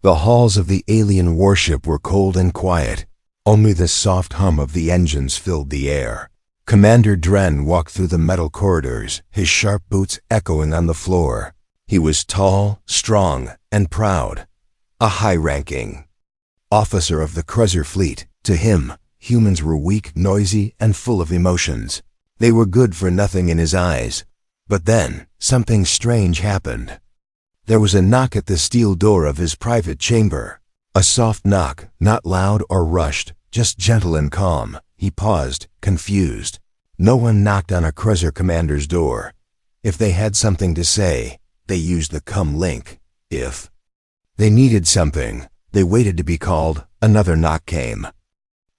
The halls of the alien warship were cold and quiet. Only the soft hum of the engines filled the air. Commander Dren walked through the metal corridors, his sharp boots echoing on the floor. He was tall, strong, and proud. A high-ranking officer of the Kreuzer fleet. To him, humans were weak, noisy, and full of emotions. They were good for nothing in his eyes. But then, something strange happened. There was a knock at the steel door of his private chamber. A soft knock, not loud or rushed, just gentle and calm. He paused, confused. No one knocked on a Kreuzer commander's door. If they had something to say, they used the come link. If they needed something, they waited to be called. Another knock came.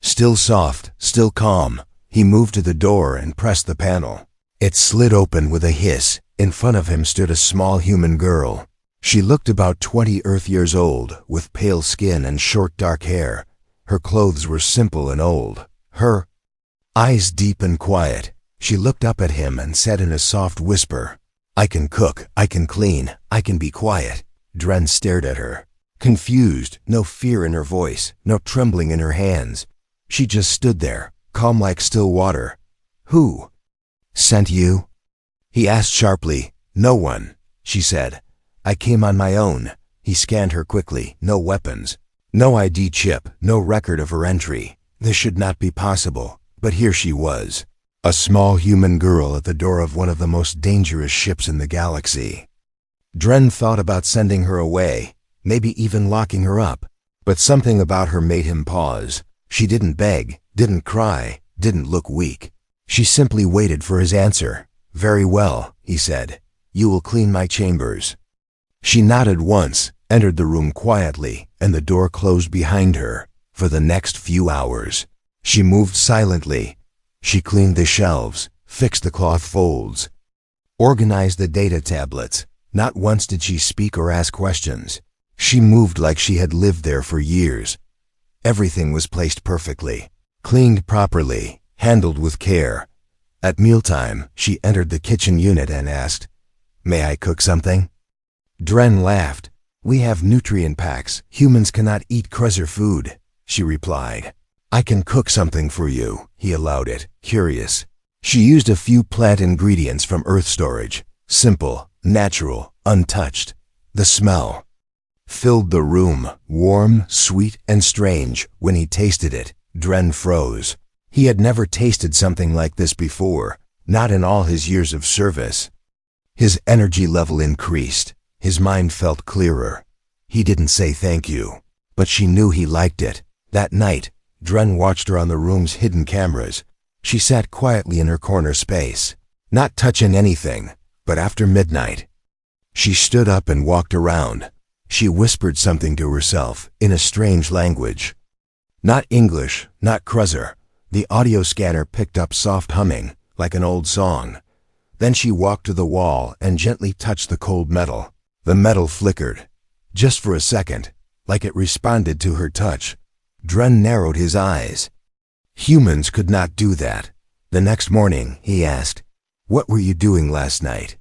Still soft, still calm. He moved to the door and pressed the panel. It slid open with a hiss. In front of him stood a small human girl. She looked about 20 Earth years old, with pale skin and short dark hair. Her clothes were simple and old. Her eyes deep and quiet. She looked up at him and said in a soft whisper, "I can cook, I can clean, I can be quiet." Dren stared at her, confused, no fear in her voice, no trembling in her hands. She just stood there, calm like still water. "Who sent you?" he asked sharply. "No one," she said. "I came on my own." He scanned her quickly. No weapons, no ID chip, no record of her entry. This should not be possible, but here she was. A small human girl at the door of one of the most dangerous ships in the galaxy. Dren thought about sending her away, maybe even locking her up, but something about her made him pause. She didn't beg, didn't cry, didn't look weak. She simply waited for his answer. "Very well," he said. "You will clean my chambers." She nodded once, entered the room quietly, and the door closed behind her. For the next few hours, she moved silently. She cleaned the shelves, fixed the cloth folds, organized the data tablets. Not once did she speak or ask questions. She moved like she had lived there for years. Everything was placed perfectly, cleaned properly, handled with care. At mealtime, she entered the kitchen unit and asked, "May I cook something?" Dren laughed. "We have nutrient packs. Humans cannot eat Kreuzer food," she replied. "I can cook something for you," he allowed it, curious. She used a few plant ingredients from Earth storage. Simple, natural, untouched. The smell filled the room, warm, sweet, and strange. When he tasted it, Dren froze. He had never tasted something like this before, not in all his years of service. His energy level increased. His mind felt clearer. He didn't say thank you, but she knew he liked it. That night, Dren watched her on the room's hidden cameras. She sat quietly in her corner space, not touching anything, but after midnight, she stood up and walked around. She whispered something to herself in a strange language. Not English, not Kreuzer. The audio scanner picked up soft humming, like an old song. Then she walked to the wall and gently touched the cold metal. The metal flickered, just for a second, like it responded to her touch. Dren narrowed his eyes. Humans could not do that. The next morning, he asked, "What were you doing last night?"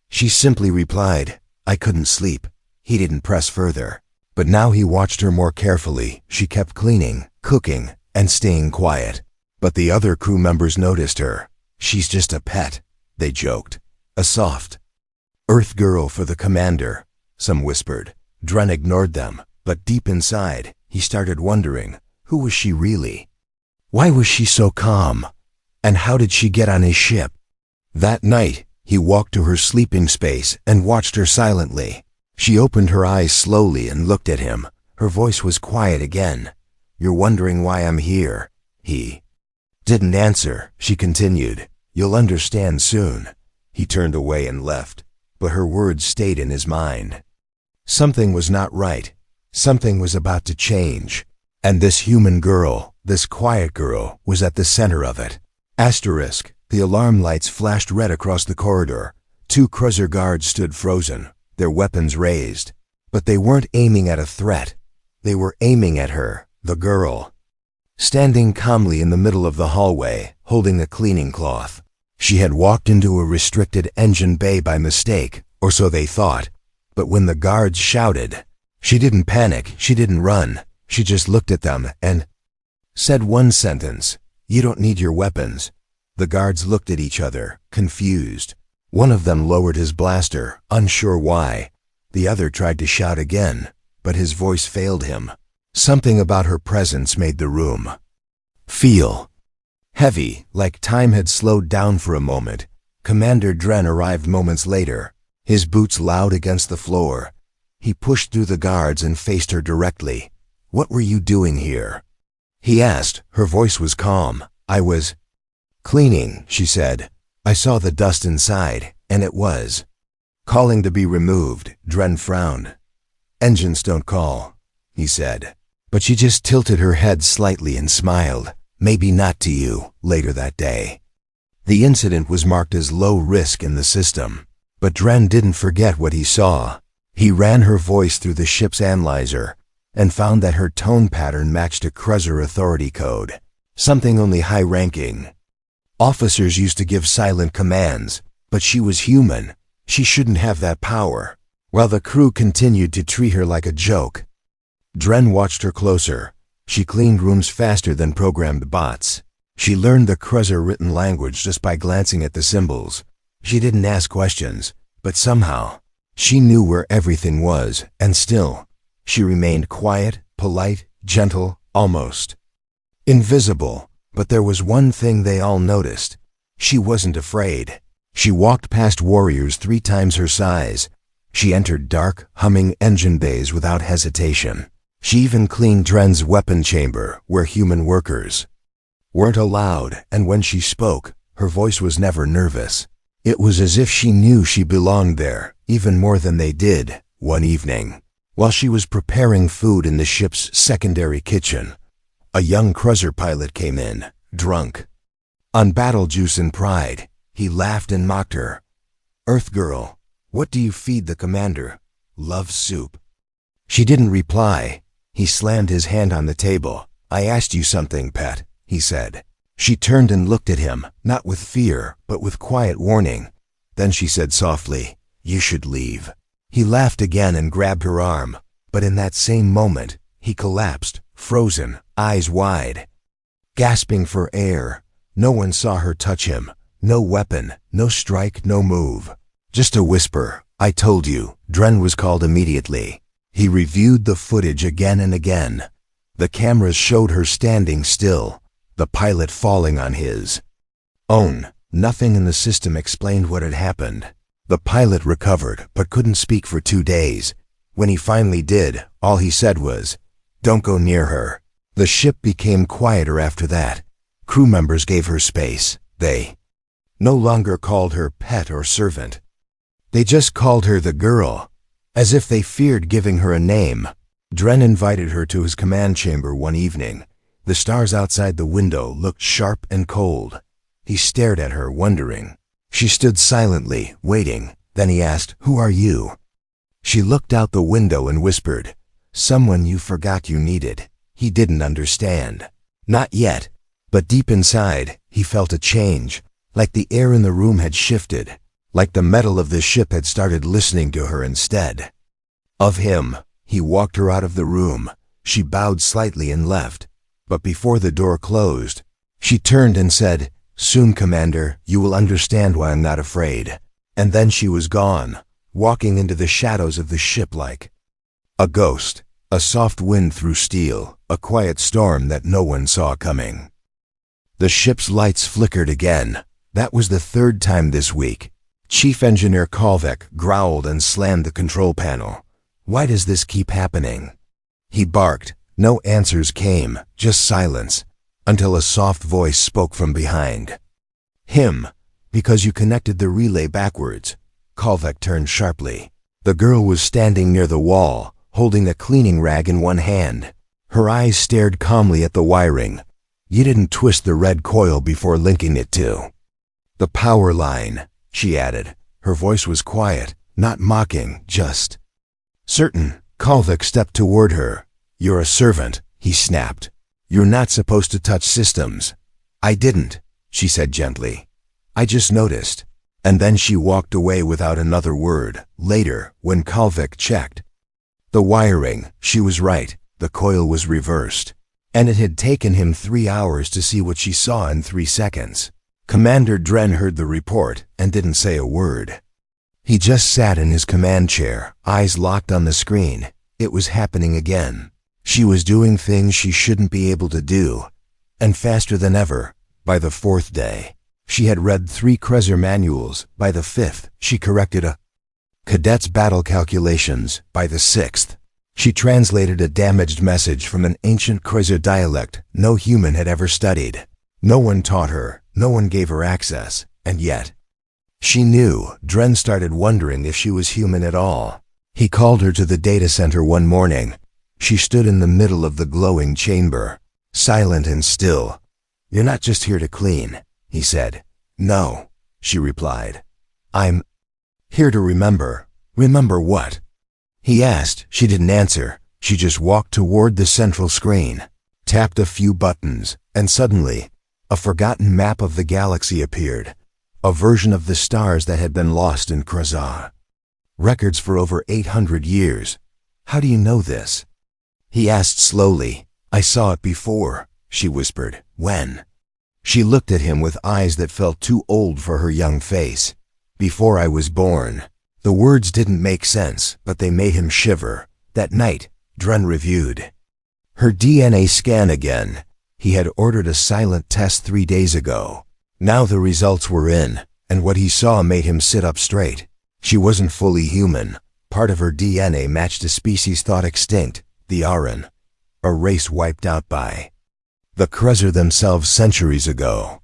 She simply replied, "I couldn't sleep." He didn't press further. But now he watched her more carefully. She kept cleaning, cooking, and staying quiet. But the other crew members noticed her. "She's just a pet," they joked. "A soft Earth girl for the commander," some whispered. Dren ignored them, but deep inside, he started wondering, who was she really? Why was she so calm? And how did she get on his ship? That night, he walked to her sleeping space and watched her silently. She opened her eyes slowly and looked at him. Her voice was quiet again. "You're wondering why I'm here?" He didn't answer. She continued, "You'll understand soon." He turned away and left, but her words stayed in his mind. Something was not right. Something was about to change. And this human girl, this quiet girl, was at the center of it. Asterisk. The alarm lights flashed red across the corridor. 2 Kreuzer guards stood frozen, their weapons raised. But they weren't aiming at a threat. They were aiming at her, the girl, standing calmly in the middle of the hallway, holding a cleaning cloth. She had walked into a restricted engine bay by mistake, or so they thought. But when the guards shouted, She didn't panic, she didn't run. She just looked at them and said one sentence, "You don't need your weapons." The guards looked at each other, confused. One of them lowered his blaster, unsure why. The other tried to shout again, but his voice failed him. Something about her presence made the room feel heavy, like time had slowed down for a moment. Commander Dren arrived moments later, his boots loud against the floor. He pushed through the guards and faced her directly. "What were you doing here?" he asked. Her voice was calm. "I was cleaning," she said. "I saw the dust inside, and it was calling to be removed." Dren frowned. "Engines don't call," he said. But she just tilted her head slightly and smiled. "Maybe not to you." Later that day, the incident was marked as low risk in the system. But Dren didn't forget what he saw. He ran her voice through the ship's analyzer and found that her tone pattern matched a Crusher authority code, something only high-ranking officers used to give silent commands. But she was human. She shouldn't have that power. While the crew continued to treat her like a joke, Dren watched her closer. She cleaned rooms faster than programmed bots. She learned the Crusher written language just by glancing at the symbols. She didn't ask questions, but somehow she knew where everything was, and still, she remained quiet, polite, gentle, almost invisible. But there was one thing they all noticed. She wasn't afraid. She walked past warriors 3 times her size. She entered dark, humming engine bays without hesitation. She even cleaned Dren's weapon chamber, where human workers weren't allowed, and when she spoke, her voice was never nervous. It was as if she knew she belonged there, even more than they did. One evening, while she was preparing food in the ship's secondary kitchen, a young Crusher pilot came in, drunk on battle juice and pride. He laughed and mocked her. "Earth girl, what do you feed the commander?" "Love soup." She didn't reply. He slammed his hand on the table. "I asked you something, pet," he said. She turned and looked at him, not with fear, but with quiet warning. Then she said softly, "You should leave." He laughed again and grabbed her arm, but in that same moment, he collapsed, frozen, eyes wide, gasping for air. No one saw her touch him. No weapon, no strike, no move. Just a whisper, "I told you." Dren was called immediately. He reviewed the footage again and again. The cameras showed her standing still, the pilot falling on his own. Nothing in the system explained what had happened. The pilot recovered, but couldn't speak for 2 days. When he finally did, all he said was, "Don't go near her." The ship became quieter after that. Crew members gave her space. They no longer called her pet or servant. They just called her the girl, as if they feared giving her a name. Dren invited her to his command chamber one evening. The stars outside the window looked sharp and cold. He stared at her, wondering. She stood silently, waiting. Then he asked, "Who are you?" She looked out the window and whispered, "Someone you forgot you needed." He didn't understand. Not yet. But deep inside, he felt a change, like the air in the room had shifted, like the metal of the ship had started listening to her instead of him. He walked her out of the room. She bowed slightly and left. But before the door closed, she turned and said, "Soon, Commander, you will understand why I'm not afraid." And then she was gone, walking into the shadows of the ship like a ghost, a soft wind through steel, a quiet storm that no one saw coming. The ship's lights flickered again. That was the 3rd time this week. Chief Engineer Kalvek growled and slammed the control panel. "Why does this keep happening?" He barked. No answers came, just silence, until a soft voice spoke from behind him. "Because you connected the relay backwards." Kalvek turned sharply. The girl was standing near the wall, holding a cleaning rag in one hand. Her eyes stared calmly at the wiring. "You didn't twist the red coil before linking it to the power line," she added. Her voice was quiet, not mocking, just certain. Kalvik stepped toward her. "You're a servant," he snapped. "You're not supposed to touch systems." "I didn't," she said gently. "I just noticed." And then she walked away without another word. Later, when Kalvik checked, The wiring, she was right, the coil was reversed. And it had taken him 3 hours to see what she saw in 3 seconds. Commander Dren heard the report and didn't say a word. He just sat in his command chair, eyes locked on the screen. It was happening again. She was doing things she shouldn't be able to do. And faster than ever. By the 4th day, she had read 3 Krezer manuals. By the 5th, she corrected a cadet's battle calculations. By the 6th, she translated a damaged message from an ancient Krezer dialect no human had ever studied. No one taught her, no one gave her access, and yet, she knew. Dren started wondering if she was human at all. He called her to the data center one morning. She stood in the middle of the glowing chamber, silent and still. "You're not just here to clean," he said. "No," she replied. "I'm here to remember." "Remember what?" he asked. She didn't answer. She just walked toward the central screen, tapped a few buttons, and suddenly, a forgotten map of the galaxy appeared. A version of the stars that had been lost in Krezer. Records for over 800 years. "How do you know this?" he asked slowly. "I saw it before," she whispered. "When?" She looked at him with eyes that felt too old for her young face. "Before I was born." The words didn't make sense, but they made him shiver. That night, Dren reviewed her DNA scan again. He had ordered a silent test 3 days ago. Now the results were in, and what he saw made him sit up straight. She wasn't fully human. Part of her DNA matched a species thought extinct, the Aran, a race wiped out by the Krezer themselves centuries ago.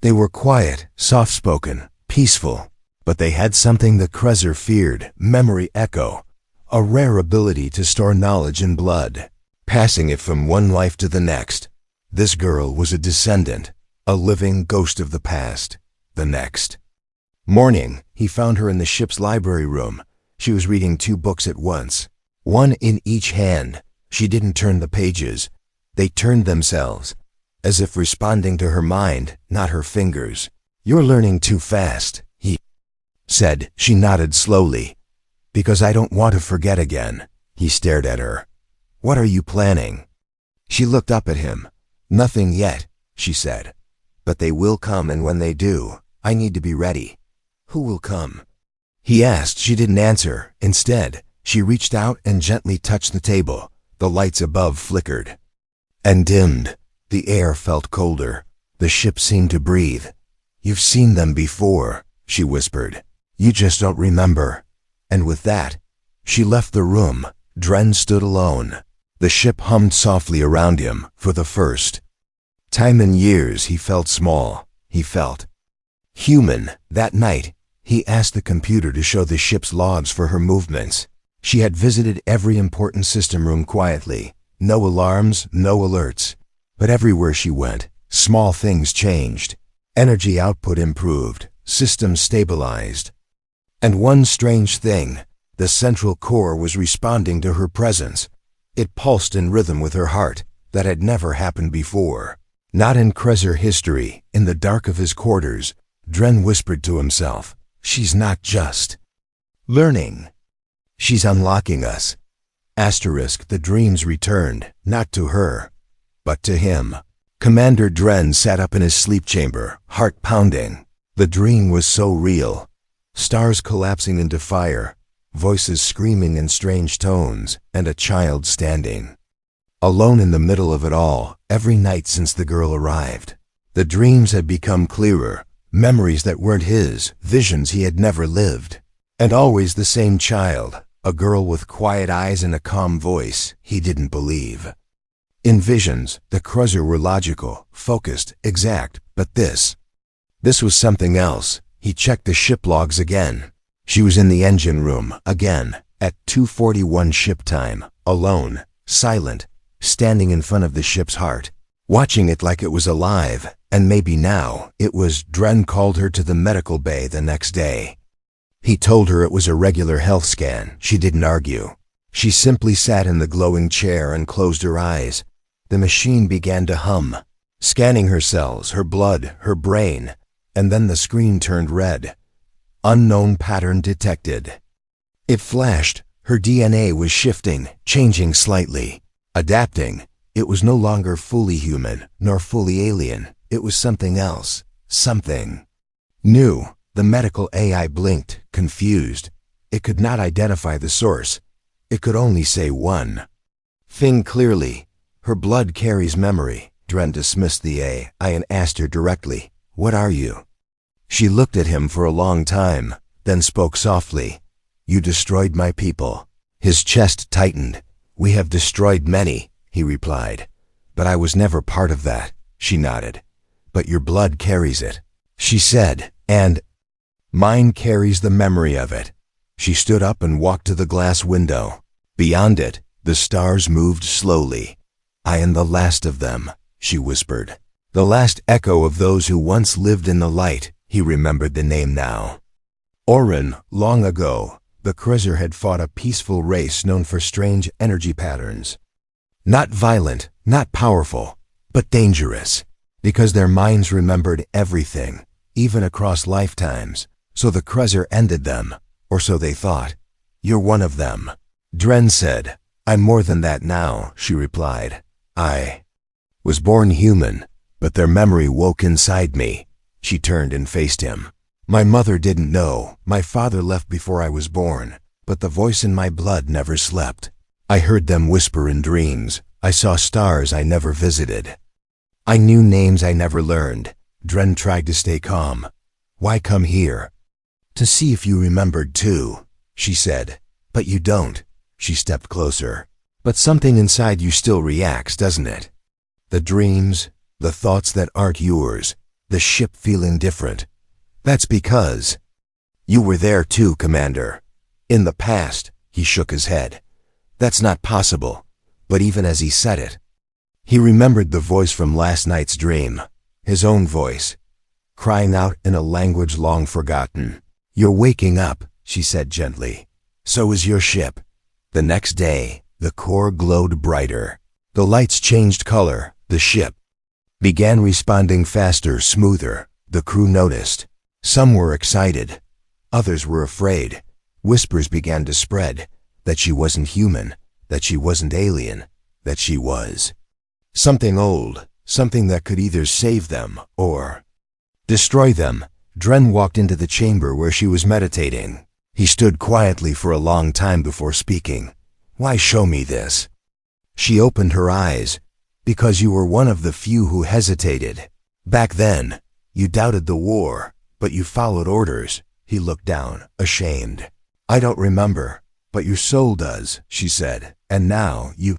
They were quiet, soft-spoken, peaceful, but they had something the Krezer feared, memory echo, a rare ability to store knowledge in blood, passing it from one life to the next. This girl was a descendant, a living ghost of the past. The next morning, he found her in the ship's library room. She was reading 2 books at once, one in each hand. She didn't turn the pages. They turned themselves, as if responding to her mind, not her fingers. "You're learning too fast," he said. She nodded slowly. "Because I don't want to forget again." He stared at her. "What are you planning?" She looked up at him. "Nothing yet," she said. "But they will come, and when they do, I need to be ready." "Who will come?" he asked. She didn't answer. Instead, she reached out and gently touched the table. The lights above flickered and dimmed. The air felt colder. The ship seemed to breathe. "You've seen them before," she whispered. "You just don't remember." And with that, she left the room. Dren stood alone. The ship hummed softly around him. For the first time in years, he felt small. He felt human. That night, he asked the computer to show the ship's logs for her movements. She had visited every important system room quietly. No alarms, no alerts. But everywhere she went, small things changed. Energy output improved. Systems stabilized. And one strange thing, the central core was responding to her presence. It pulsed in rhythm with her heart. That had never happened before. Not in Krezer history. In the dark of his quarters, Dren whispered to himself, "She's not just learning. She's unlocking us." The dreams returned, not to her, but to him. Commander Dren sat up in his sleep chamber, heart pounding. The dream was so real. Stars collapsing into fire, voices screaming in strange tones, and a child standing alone in the middle of it all, every night since the girl arrived. The dreams had become clearer, memories that weren't his, visions he had never lived. And always the same child, a girl with quiet eyes and a calm voice he didn't believe. In visions, the Krezer were logical, focused, exact, but this was something else. He checked the ship logs again. She was in the engine room, again, at 2:41 ship time, alone, silent, standing in front of the ship's heart, watching it like it was alive, and maybe now it was. Dren called her to the medical bay the next day. He told her it was a regular health scan. She didn't argue. She simply sat in the glowing chair and closed her eyes. The machine began to hum, scanning her cells, her blood, her brain, and then the screen turned red. Unknown pattern detected. It flashed. Her DNA was shifting, changing slightly, adapting. It was no longer fully human, nor fully alien. It was something else, something new. The medical AI blinked, confused. It could not identify the source. It could only say one thing clearly. Her blood carries memory. Dren dismissed the AI and asked her directly, "What are you?" She looked at him for a long time, then spoke softly. "You destroyed my people." His chest tightened. "We have destroyed many," he replied. "But I was never part of that." She nodded. "But your blood carries it," she said, "and mine carries the memory of it." She stood up and walked to the glass window. Beyond it, the stars moved slowly. "I am the last of them," she whispered. "The last echo of those who once lived in the light." He remembered the name now. Orin, long ago, the cruiser had fought a peaceful race known for strange energy patterns. Not violent, not powerful, but dangerous, because their minds remembered everything, even across lifetimes. So the cruiser ended them, or so they thought. "You're one of them," Dren said. "I'm more than that now," she replied. "I was born human, but their memory woke inside me." She turned and faced him. "My mother didn't know. My father left before I was born, but the voice in my blood never slept. I heard them whisper in dreams. I saw stars I never visited. I knew names I never learned." Dren tried to stay calm. "Why come here?" "To see if you remembered too," she said. "But you don't." She stepped closer. "But something inside you still reacts, doesn't it? The dreams, the thoughts that aren't yours, the ship feeling different. That's because you were there too, Commander. In the past." He shook his head. "That's not possible." But even as he said it, he remembered the voice from last night's dream, his own voice, crying out in a language long forgotten. "You're waking up," she said gently. "So is your ship." The next day, the core glowed brighter. The lights changed color. The ship began responding faster, smoother. The crew noticed. Some were excited. Others were afraid. Whispers began to spread that she wasn't human, that she wasn't alien, that she was something old, something that could either save them or destroy them. Dren walked into the chamber where she was meditating. He stood quietly for a long time before speaking. "Why show me this?" She opened her eyes. "Because you were one of the few who hesitated. Back then, you doubted the war, but you followed orders." He looked down, ashamed. "I don't remember, but your soul does," she said. "And now you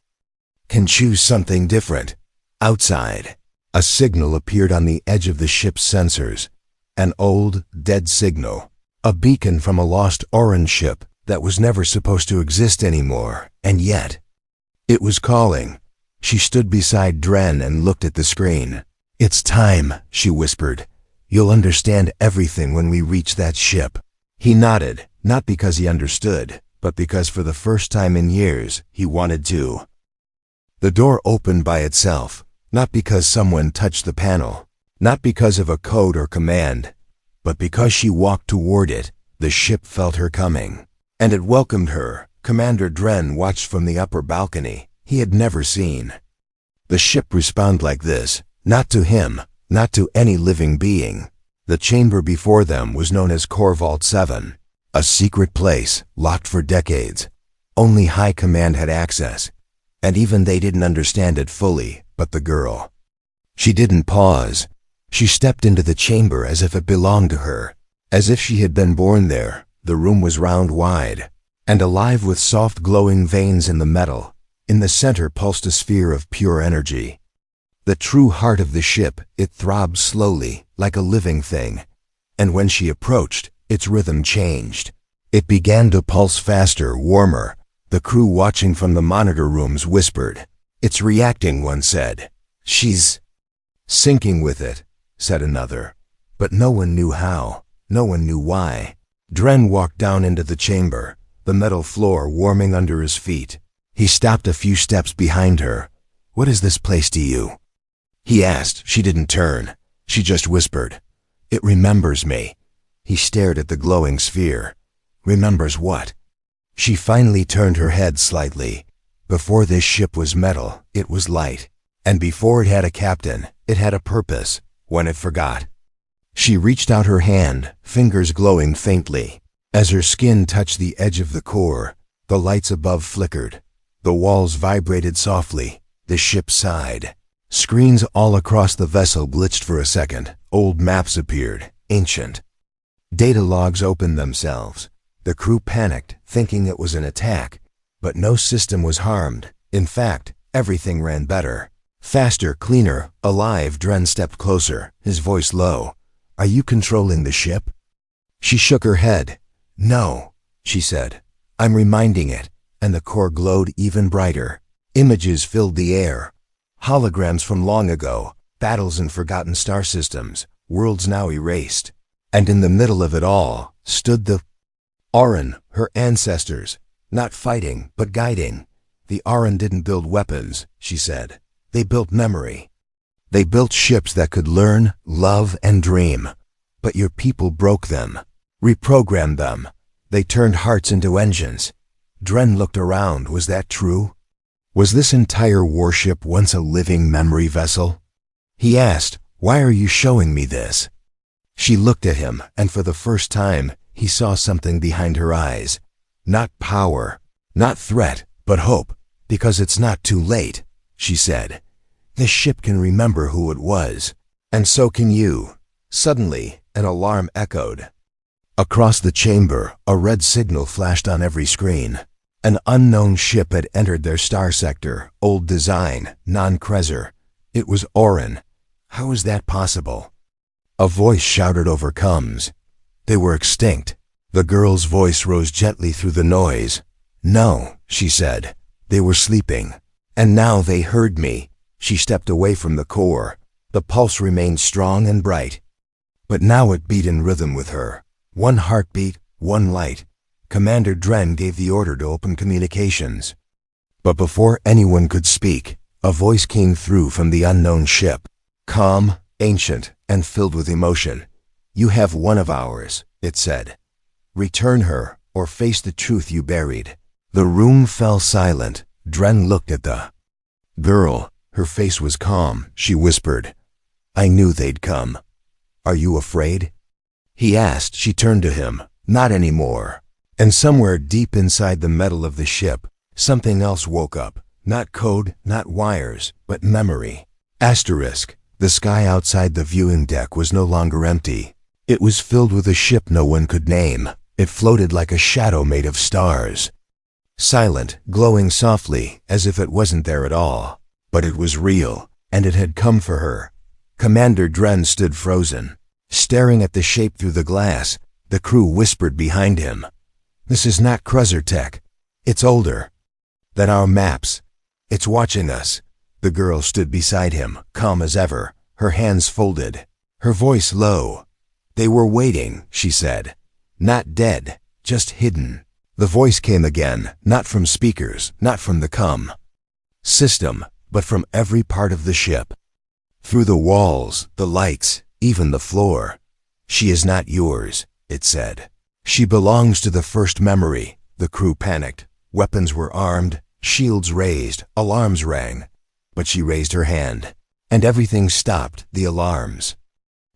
can choose something different." Outside, a signal appeared on the edge of the ship's sensors. An old, dead signal. A beacon from a lost orange ship that was never supposed to exist anymore. And yet, it was calling. She stood beside Dren and looked at the screen. "It's time," she whispered. "You'll understand everything when we reach that ship." He nodded, not because he understood, but because for the first time in years, he wanted to. The door opened by itself, not because someone touched the panel, not because of a code or command, but because she walked toward it. The ship felt her coming, and it welcomed her. Commander Dren watched from the upper balcony. He had never seen the ship respond like this, not to him, not to any living being. The chamber before them was known as Core Vault 7, a secret place locked for decades. Only High Command had access, and even they didn't understand it fully. But the girl, she didn't pause. She stepped into the chamber as if it belonged to her, as if she had been born there. The room was round wide and alive with soft glowing veins in the metal. In the center pulsed a sphere of pure energy. The true heart of the ship. It throbbed slowly, like a living thing. And when she approached, its rhythm changed. It began to pulse faster, warmer. The crew watching from the monitor rooms whispered. "It's reacting," one said. "She's sinking with it," said another. But no one knew how. No one knew why. Dren walked down into the chamber, the metal floor warming under his feet. He stopped a few steps behind her. "What is this place to you?" he asked. She didn't turn. She just whispered, "It remembers me." He stared at the glowing sphere. "Remembers what?" She finally turned her head slightly. Before this ship was metal, it was light. And before it had a captain, it had a purpose, when it forgot. She reached out her hand, fingers glowing faintly. As her skin touched the edge of the core, the lights above flickered. The walls vibrated softly. The ship sighed. Screens all across the vessel glitched for a second. Old maps appeared, ancient. Data logs opened themselves. The crew panicked, thinking it was an attack. But no system was harmed. In fact, everything ran better. Faster, cleaner, alive. Dren stepped closer, his voice low. "Are you controlling the ship?" She shook her head. "No," she said. "I'm reminding it." And the core glowed even brighter. Images filled the air. Holograms from long ago, battles in forgotten star systems, worlds now erased. And in the middle of it all stood the Auran, her ancestors, not fighting, but guiding. The Auran didn't build weapons, she said. They built memory. They built ships that could learn, love, and dream. But your people broke them, reprogrammed them. They turned hearts into engines. Dren looked around. Was that true? Was this entire warship once a living memory vessel? He asked, "Why are you showing me this?" She looked at him, and for the first time, he saw something behind her eyes. Not power, not threat, but hope. "Because it's not too late," she said. "This ship can remember who it was. And so can you." Suddenly, an alarm echoed. Across the chamber, a red signal flashed on every screen. An unknown ship had entered their star sector, old design, non-Krezer. It was Auran. How was that possible? A voice shouted over comms. They were extinct. The girl's voice rose gently through the noise. "No," she said. "They were sleeping. And now they heard me." She stepped away from the core. The pulse remained strong and bright. But now it beat in rhythm with her. One heartbeat, one light. Commander Dren gave the order to open communications. But before anyone could speak, a voice came through from the unknown ship. Calm, ancient, and filled with emotion. "You have one of ours," it said. "Return her, or face the truth you buried." The room fell silent. Dren looked at the girl. Her face was calm. She whispered, "I knew they'd come." "Are you afraid?" he asked. She turned to him. "Not anymore." And somewhere deep inside the metal of the ship, something else woke up. Not code, not wires, but memory. Asterisk. The sky outside the viewing deck was no longer empty. It was filled with a ship no one could name. It floated like a shadow made of stars. Silent, glowing softly, as if it wasn't there at all. But it was real, and it had come for her. Commander Dren stood frozen, staring at the shape through the glass. The crew whispered behind him. "This is not Krezer tech. It's older than our maps. It's watching us." The girl stood beside him, calm as ever, her hands folded, her voice low. "They were waiting," she said. "Not dead, just hidden." The voice came again, not from speakers, not from the system, but from every part of the ship. Through the walls, the lights, even the floor. "She is not yours," it said. "She belongs to the first memory." The crew panicked. Weapons were armed, shields raised, alarms rang. But she raised her hand, and everything stopped, the alarms.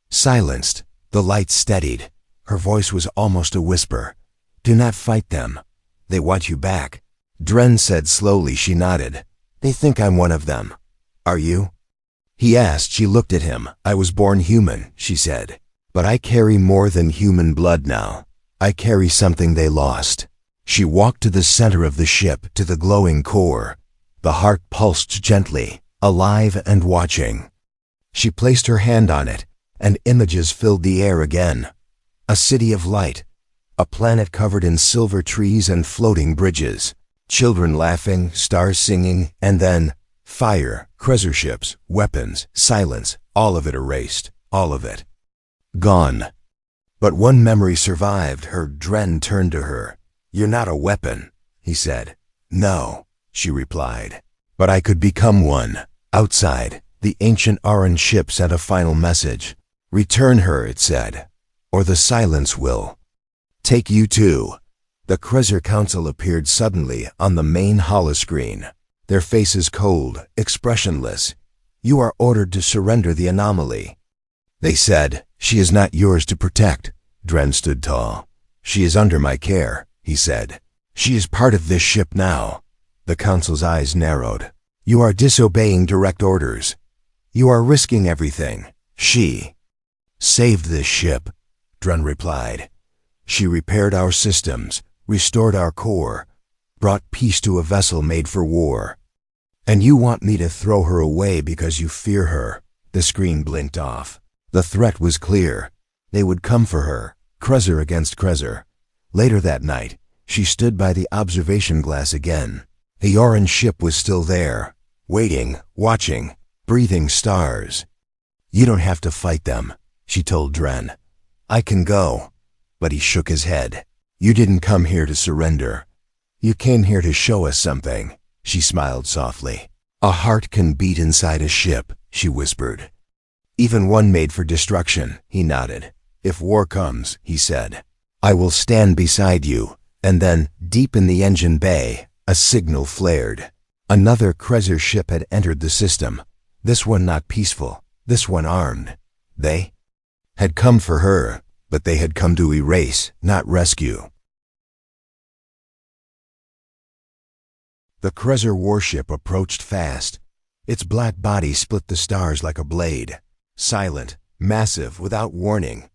Silenced, the lights steadied. Her voice was almost a whisper. "Do not fight them. They want you back." Dren said slowly. She nodded. "They think I'm one of them. Are you?" he asked. She looked at him. "I was born human," she said. "But I carry more than human blood now. I carry something they lost." She walked to the center of the ship, to the glowing core. The heart pulsed gently, alive and watching. She placed her hand on it, and images filled the air again. A city of light, a planet covered in silver trees and floating bridges, children laughing, stars singing, and then fire, Krezer ships, weapons, silence, all of it erased, all of it gone. But one memory survived. Her Dren turned to her. "You're not a weapon," he said. "No," she replied. "But I could become one." Outside, the ancient Auran ship sent a final message. "Return her," it said, "or the silence will take you too." The Krezzer Council appeared suddenly on the main holoscreen, their faces cold, expressionless. "You are ordered to surrender the anomaly." They said. "She is not yours to protect." Dren stood tall. "She is under my care," he said. "She is part of this ship now." The Council's eyes narrowed. "You are disobeying direct orders. You are risking everything." "She saved this ship," Dren replied. "She repaired our systems, restored our core, brought peace to a vessel made for war. And you want me to throw her away because you fear her?" The screen blinked off. The threat was clear. They would come for her, Krezzer against Krezzer. Later that night, she stood by the observation glass again. The orange ship was still there, waiting, watching, breathing stars. "You don't have to fight them," she told Dren. "I can go." But he shook his head. "You didn't come here to surrender. You came here to show us something." She smiled softly. "A heart can beat inside a ship," she whispered. "Even one made for destruction," he nodded. "If war comes," he said, "I will stand beside you." And then, deep in the engine bay, a signal flared. Another Krezzer ship had entered the system. This one not peaceful, this one armed. They had come for her, but they had come to erase, not rescue. The Krezzer warship approached fast. Its black body split the stars like a blade. Silent, massive, without warning.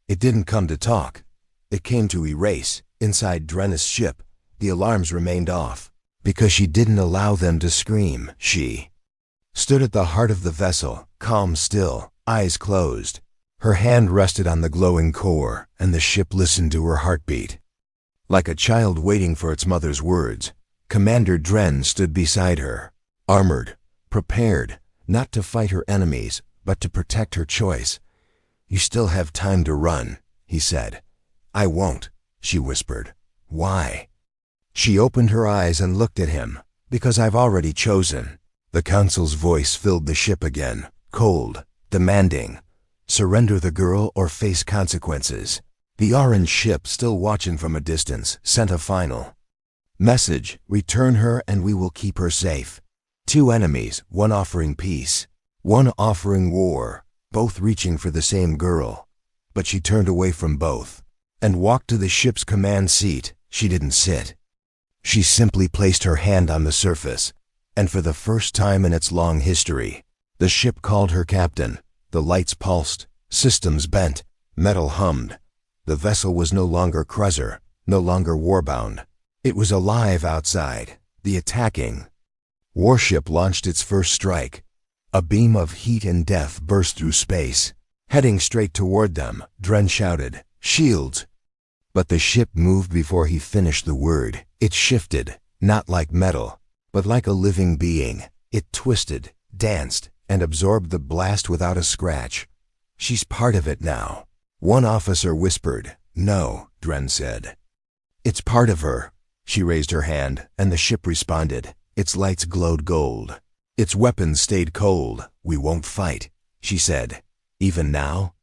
It didn't come to talk. It came to erase. Inside Dren's ship, the alarms remained off. Because she didn't allow them to scream, she stood at the heart of the vessel, calm still, eyes closed. Her hand rested on the glowing core, and the ship listened to her heartbeat. Like a child waiting for its mother's words, Commander Dren stood beside her, armored, prepared, not to fight her enemies, but to protect her choice. "You still have time to run," he said. "I won't," she whispered. "Why?" She opened her eyes and looked at him. "Because I've already chosen." The Council's voice filled the ship again, cold, demanding. "Surrender the girl or face consequences." The orange ship, still watching from a distance, sent a final message: "Return her and we will keep her safe." Two enemies, one offering peace, one offering war, both reaching for the same girl. But she turned away from both and walked to the ship's command seat. She didn't sit. She simply placed her hand on the surface, and for the first time in its long history, the ship called her captain. The lights pulsed, systems bent, metal hummed. The vessel was no longer Krezzer, no longer warbound. It was alive outside. The attacking warship launched its first strike. A beam of heat and death burst through space. Heading straight toward them, Dren shouted, "Shields!" But the ship moved before he finished the word. It shifted, not like metal, but like a living being. It twisted, danced, and absorbed the blast without a scratch. "She's part of it now." One officer whispered. "No," Dren said. "It's part of her." She raised her hand, and the ship responded. Its lights glowed gold. Its weapons stayed cold. "We won't fight," she said. "Even now?"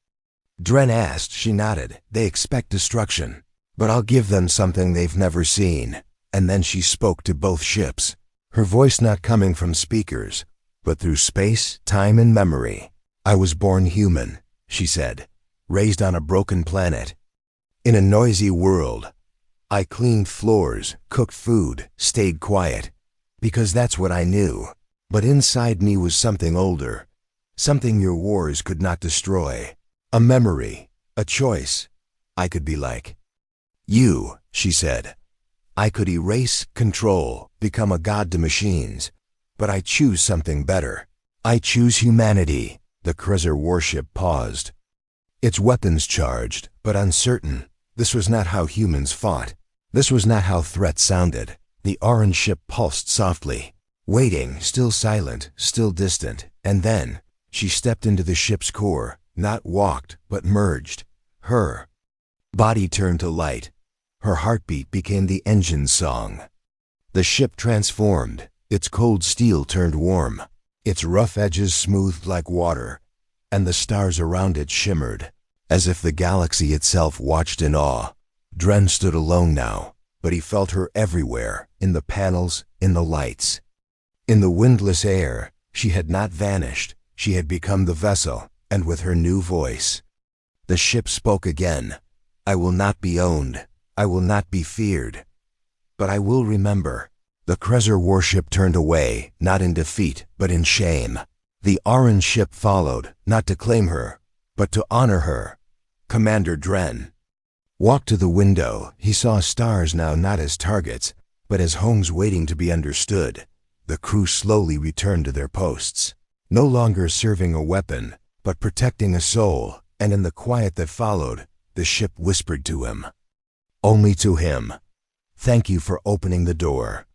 Dren asked. She nodded. "They expect destruction, but I'll give them something they've never seen." And then she spoke to both ships, her voice not coming from speakers, but through space, time, and memory. "I was born human," she said, "raised on a broken planet, in a noisy world. I cleaned floors, cooked food, stayed quiet, because that's what I knew. But inside me was something older, something your wars could not destroy. A memory, a choice. I could be like you," she said. "I could erase, control, become a god to machines. But I choose something better. I choose humanity." The Krezzer warship paused. Its weapons charged, but uncertain. This was not how humans fought. This was not how threats sounded. The orange ship pulsed softly, waiting, still silent, still distant. And then she stepped into the ship's core, not walked, but merged. Her body turned to light. Her heartbeat became the engine's song. The ship transformed. Its cold steel turned warm. Its rough edges smoothed like water, and the stars around it shimmered, as if the galaxy itself watched in awe. Dren stood alone now, but he felt her everywhere, in the panels, in the lights. In the windless air, she had not vanished, she had become the vessel, and with her new voice. The ship spoke again. I will not be owned, I will not be feared, but I will remember. The Krezzer warship turned away, not in defeat, but in shame. The orange ship followed, not to claim her, but to honor her. Commander Dren walked to the window. He saw stars now not as targets, but as homes waiting to be understood. The crew slowly returned to their posts, no longer serving a weapon, but protecting a soul, and in the quiet that followed, the ship whispered to him. Only to him. Thank you for opening the door.